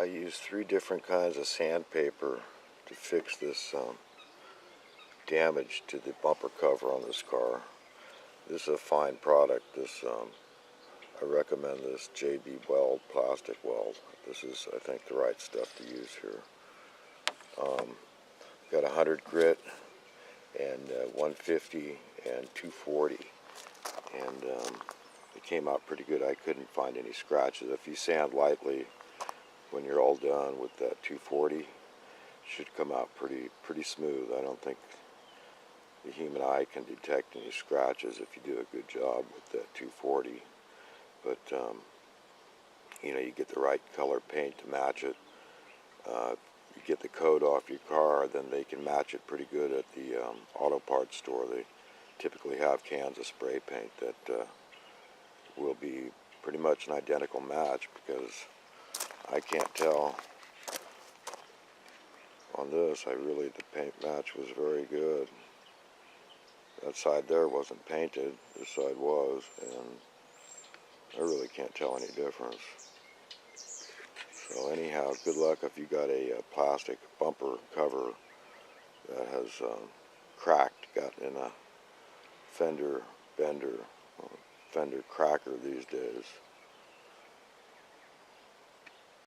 I used 3 different kinds of sandpaper to fix this damage to the bumper cover on this car. This is a fine product. I recommend this JB Weld plastic weld. This is, I think, the right stuff to use here. Got 100 grit and 150 and 240, and it came out pretty good. I couldn't find any scratches. If you sand lightly, when you're all done with that 240, it should come out pretty smooth. I don't think the human eye can detect any scratches if you do a good job with that 240. But you know, you get the right color paint to match it. You get the coat off your car, then they can match it pretty good at the auto parts store. They typically have cans of spray paint that will be pretty much an identical match, because I can't tell on this. The paint match was very good. That side there wasn't painted, this side was, and I really can't tell any difference. So anyhow, good luck if you got a plastic bumper cover that has cracked, got in a fender bender, Fender cracker these days.